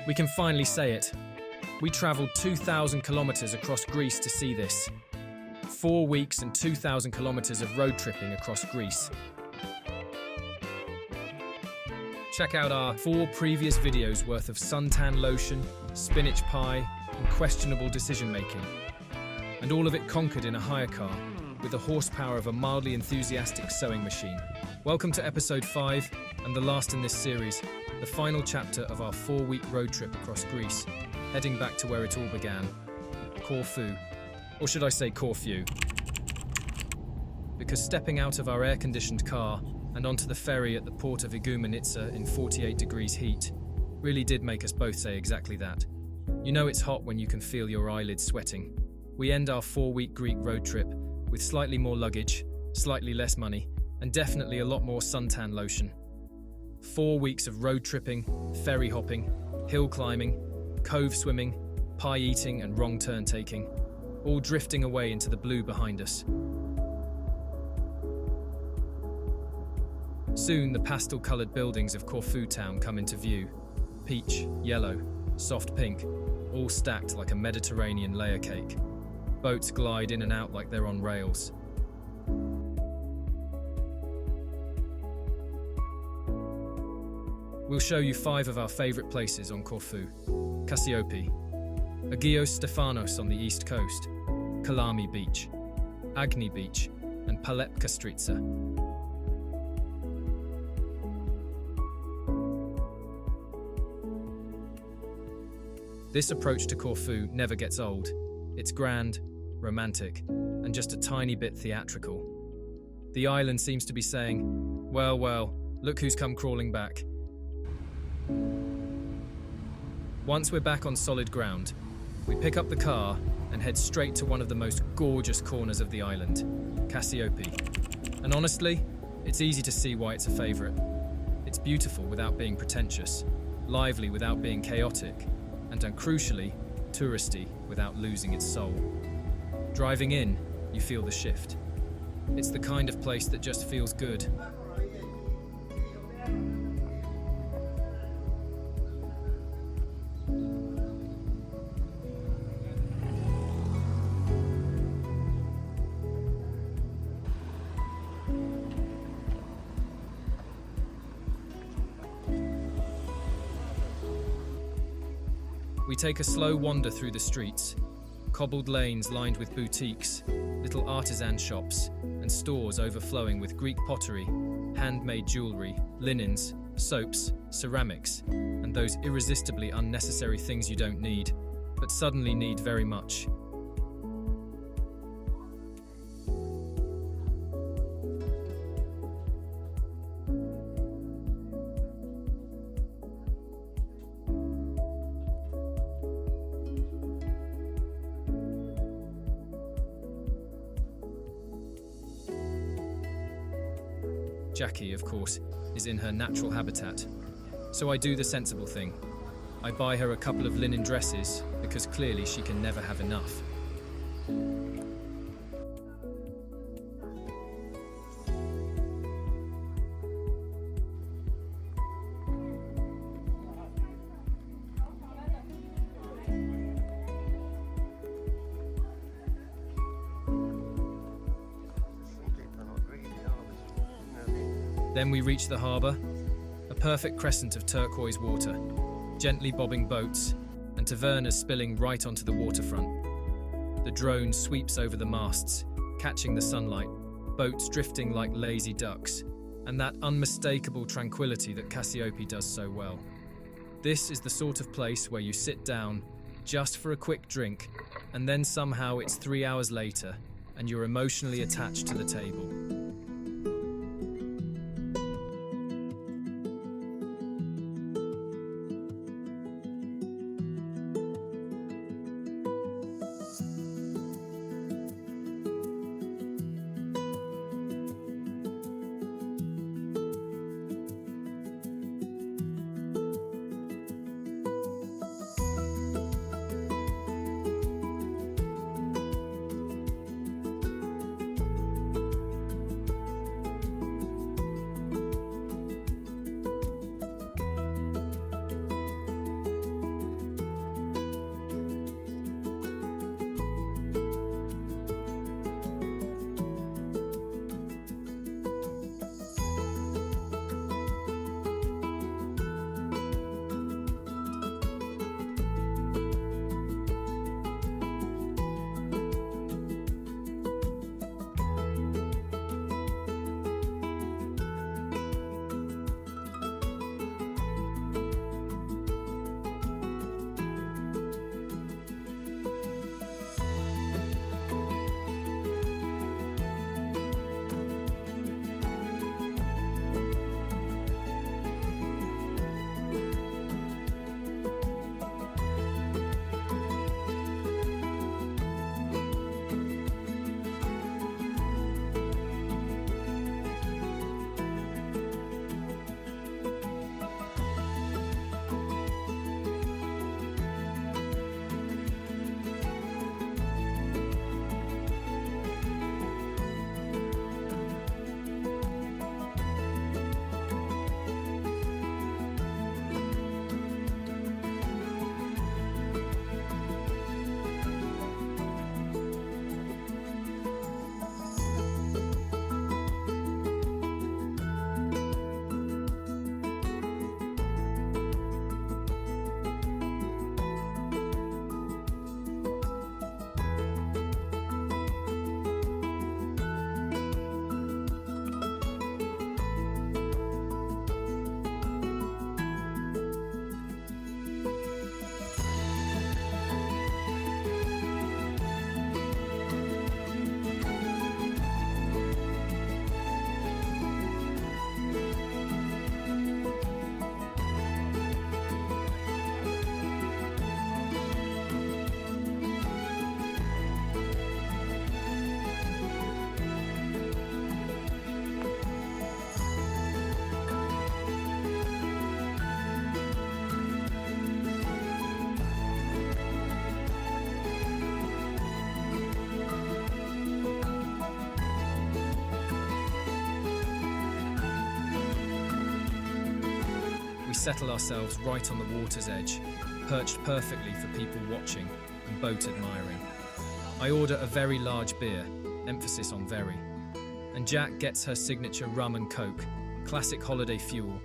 We can finally say it. We travelled 2,000 kilometres across Greece to see this. 4 weeks and 2,000 kilometres of road tripping across Greece. Check out our 4 previous videos worth of suntan lotion, spinach pie, and questionable decision-making. And all of it conquered in a hire car, with the horsepower of a mildly enthusiastic sewing machine. Welcome to episode 5, and the last in this series, the final chapter of our 4-week road trip across Greece, heading back to where it all began, Corfu. Or should I say Corfu? Because stepping out of our air-conditioned car and onto the ferry at the port of Igoumenitsa in 48 degrees heat really did make us both say exactly that. You know it's hot when you can feel your eyelids sweating. We end our 4-week Greek road trip with slightly more luggage, slightly less money, and definitely a lot more suntan lotion. 4 weeks of road tripping, ferry hopping, hill climbing, cove swimming, pie eating and wrong turn taking, all drifting away into the blue behind us. Soon the pastel-coloured buildings of Corfu town come into view. Peach, yellow, soft pink, all stacked like a Mediterranean layer cake. Boats glide in and out like they're on rails. We'll show you 5 of our favourite places on Corfu. Kassiopi, Agios Stefanos on the east coast, Kalami Beach, Agni Beach, and Paleokastritsa. This approach to Corfu never gets old. It's grand, romantic, and just a tiny bit theatrical. The island seems to be saying, well, look who's come crawling back. Once we're back on solid ground, we pick up the car and head straight to one of the most gorgeous corners of the island, Kassiopi. And honestly, it's easy to see why it's a favourite. It's beautiful without being pretentious, lively without being chaotic, and crucially, touristy without losing its soul. Driving in, you feel the shift. It's the kind of place that just feels good. We take a slow wander through the streets, cobbled lanes lined with boutiques, little artisan shops, and stores overflowing with Greek pottery, handmade jewellery, linens, soaps, ceramics, and those irresistibly unnecessary things you don't need, but suddenly need very much. Jackie, of course, is in her natural habitat. So I do the sensible thing. I buy her a couple of linen dresses because clearly she can never have enough. Then we reach the harbour, a perfect crescent of turquoise water, gently bobbing boats, and tavernas spilling right onto the waterfront. The drone sweeps over the masts, catching the sunlight, boats drifting like lazy ducks, and that unmistakable tranquility that Kassiopi does so well. This is the sort of place where you sit down, just for a quick drink, and then somehow it's 3 hours later, and you're emotionally attached to the table. we settle ourselves right on the water's edge, perched perfectly for people watching and boat admiring. I order a very large beer, emphasis on very, and Jack gets her signature rum and coke, classic holiday fuel,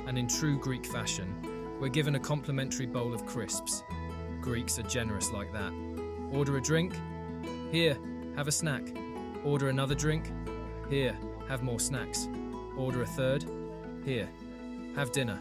and in true Greek fashion, we're given a complimentary bowl of crisps. Greeks are generous like that. Order a drink? Here, have a snack. Order another drink? Here, have more snacks. Order a third? Here, have dinner.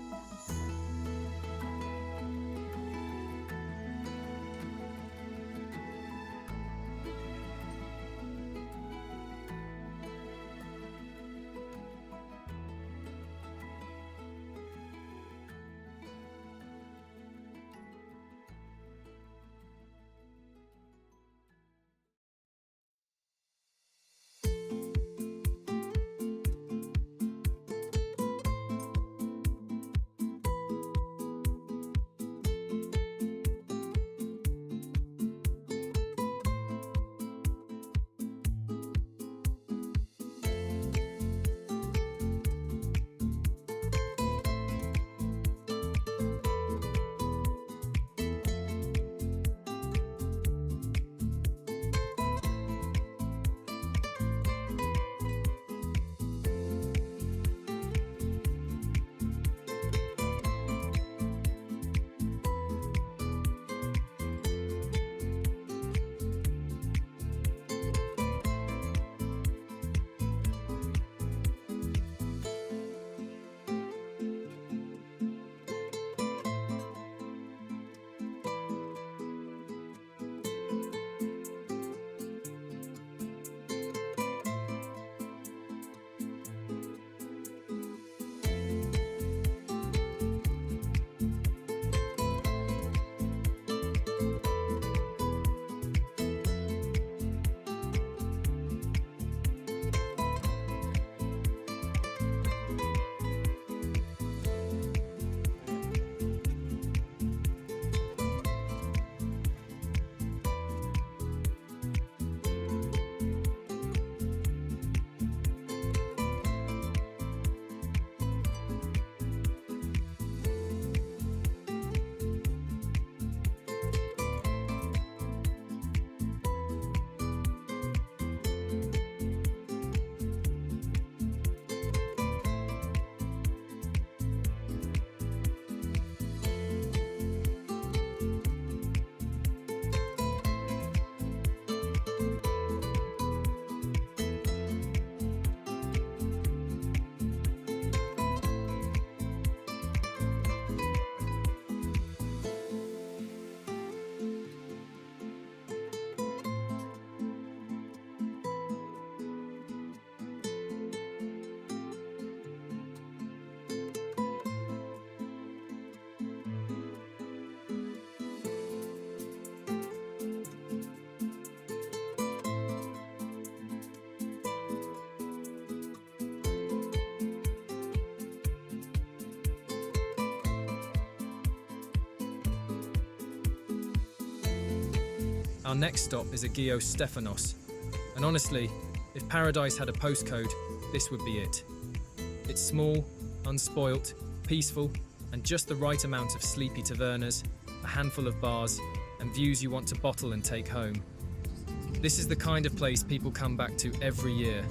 Our next stop is Agios Stefanos, and honestly, if paradise had a postcode, this would be it. It's small, unspoilt, peaceful, and just the right amount of sleepy tavernas, a handful of bars, and views you want to bottle and take home. This is the kind of place people come back to every year.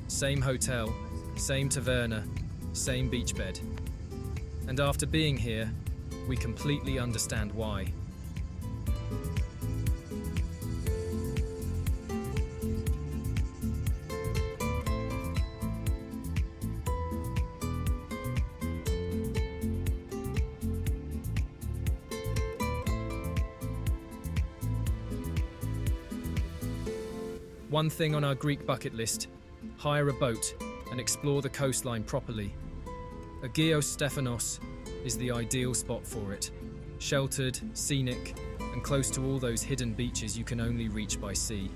Same hotel, same taverna, same beach bed. And after being here, we completely understand why. One thing on our Greek bucket list: hire a boat and explore the coastline properly. Agios Stefanos is the ideal spot for it. Sheltered, scenic, and close to all those hidden beaches you can only reach by sea.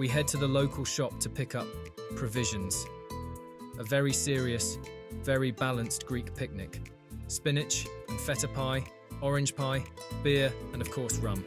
We head to the local shop to pick up provisions. A very serious, very balanced Greek picnic. Spinach and feta pie, orange pie, beer, and of course rum.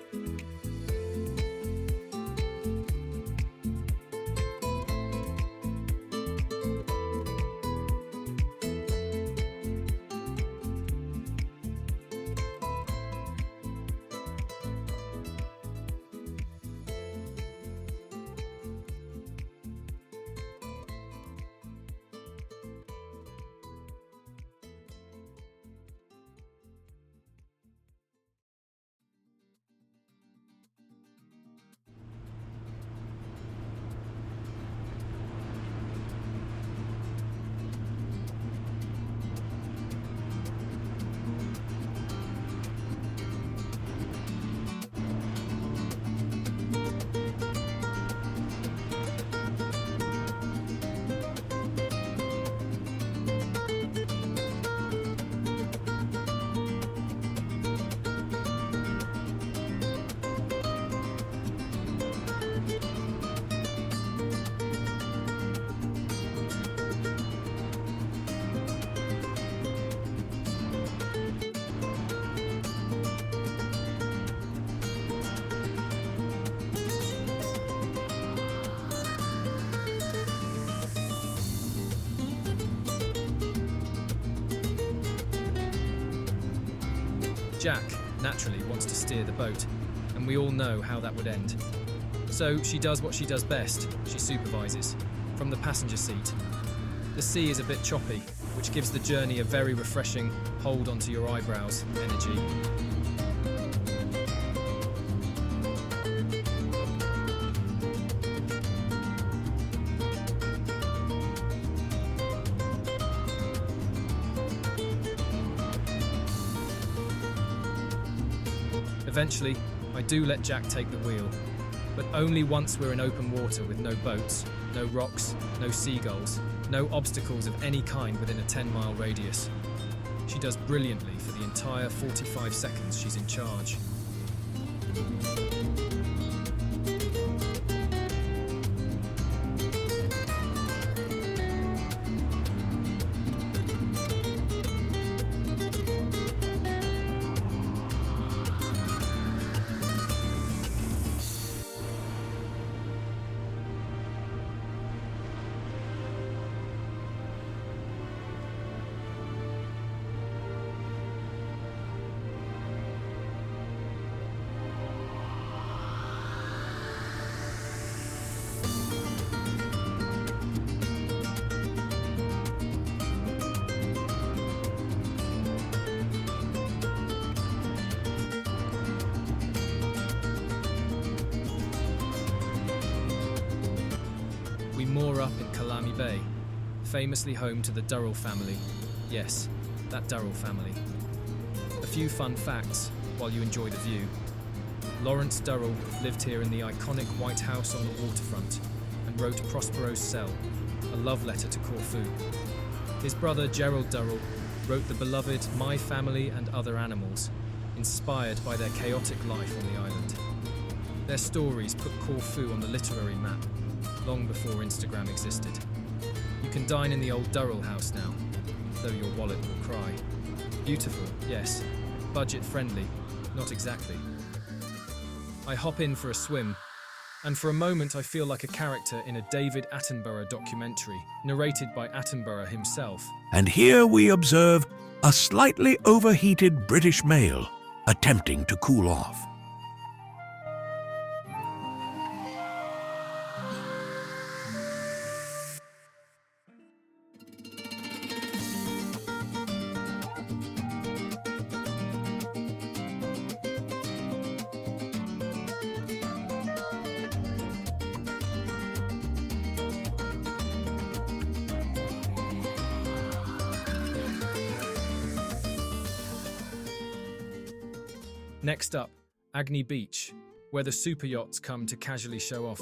Jack, naturally, wants to steer the boat, and we all know how that would end. So she does what she does best, she supervises, from the passenger seat. The sea is a bit choppy, which gives the journey a very refreshing hold onto your eyebrows energy. Eventually, I do let Jack take the wheel, but only once we're in open water with no boats, no rocks, no seagulls, no obstacles of any kind within a 10-mile radius. She does brilliantly for the entire 45 seconds she's in charge. We moor up in Kalami Bay, famously home to the Durrell family. Yes, that Durrell family. A few fun facts while you enjoy the view. Lawrence Durrell lived here in the iconic White House on the waterfront and wrote Prospero's Cell, a love letter to Corfu. His brother Gerald Durrell wrote the beloved My Family and Other Animals, inspired by their chaotic life on the island. Their stories put Corfu on the literary map, long before Instagram existed. You can dine in the old Durrell house now, though your wallet will cry. Beautiful, yes. Budget-friendly, not exactly. I hop in for a swim, and for a moment I feel like a character in a David Attenborough documentary, narrated by Attenborough himself. And here we observe a slightly overheated British male attempting to cool off. Next up, Agni Beach, where the super yachts come to casually show off.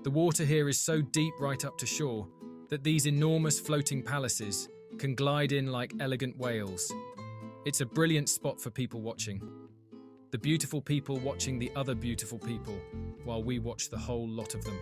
The water here is so deep right up to shore that these enormous floating palaces can glide in like elegant whales. It's a brilliant spot for people watching. The beautiful people watching the other beautiful people, while we watch the whole lot of them.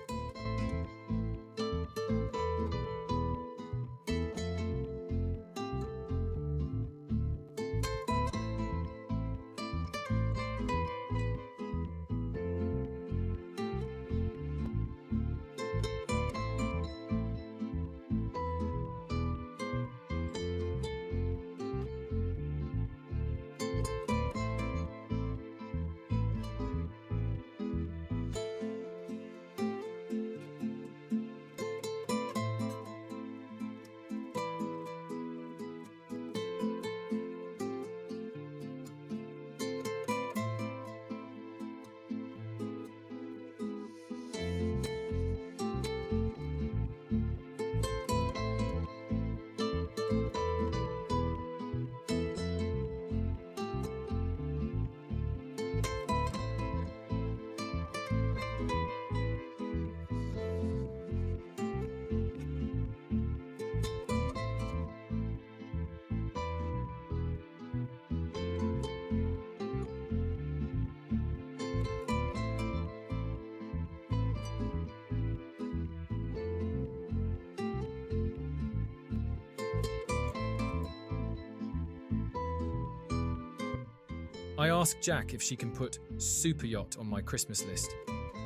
I ask Jack if she can put super yacht on my Christmas list.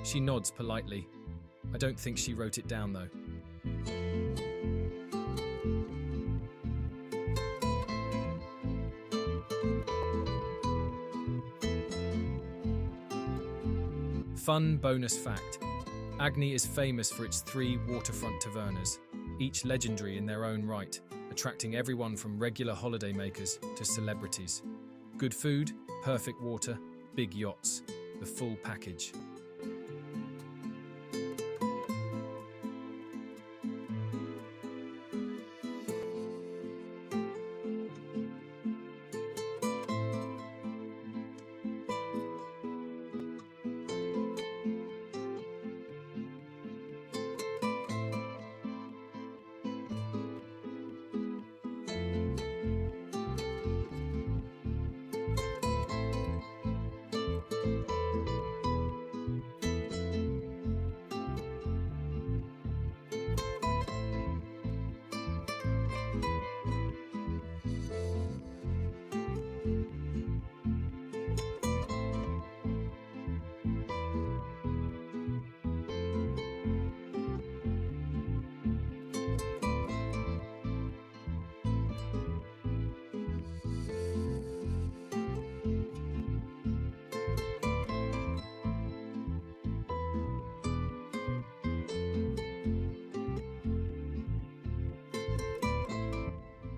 She nods politely. I don't think she wrote it down though. Fun bonus fact. Agni is famous for its 3 waterfront tavernas, each legendary in their own right, attracting everyone from regular holidaymakers to celebrities. Good food, perfect water, big yachts, the full package.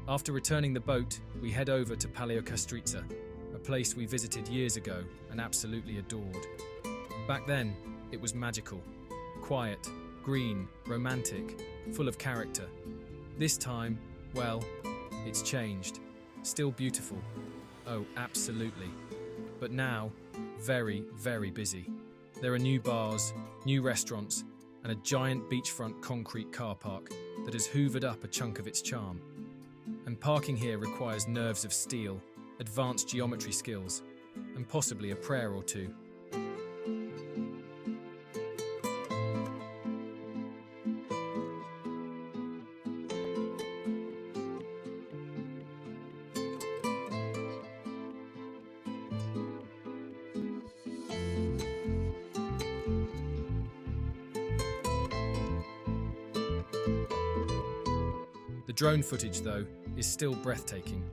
After returning the boat, we head over to Paleokastritsa, a place we visited years ago and absolutely adored. Back then, it was magical, quiet, green, romantic, full of character. This time, well, it's changed. Still beautiful. Oh, absolutely. But now, very, very busy. There are new bars, new restaurants, and a giant beachfront concrete car park that has hoovered up a chunk of its charm. And parking here requires nerves of steel, advanced geometry skills, and possibly a prayer or two. The drone footage, though, is still breathtaking.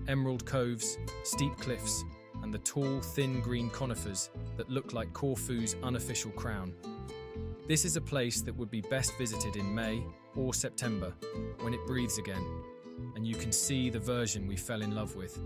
Emerald coves, steep cliffs, and the tall, thin green conifers that look like Corfu's unofficial crown. This is a place that would be best visited in May or September, when it breathes again, and you can see the version we fell in love with.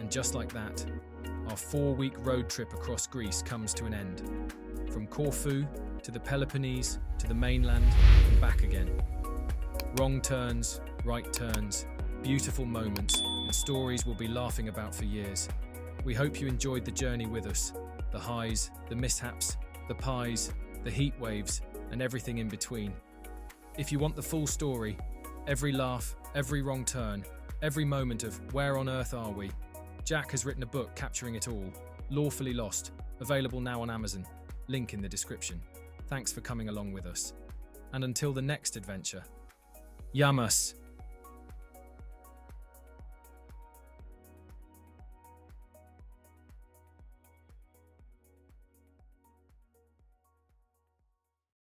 And just like that, our 4-week road trip across Greece comes to an end. From Corfu to the Peloponnese to the mainland and back again. Wrong turns, right turns, beautiful moments, and stories we'll be laughing about for years. We hope you enjoyed the journey with us. The highs, the mishaps, the pies, the heat waves, and everything in between. If you want the full story, every laugh, every wrong turn, every moment of where on earth are we, Jack has written a book capturing it all, Lawfully Lost, available now on Amazon. Link in the description. Thanks for coming along with us. And until the next adventure, Yamas.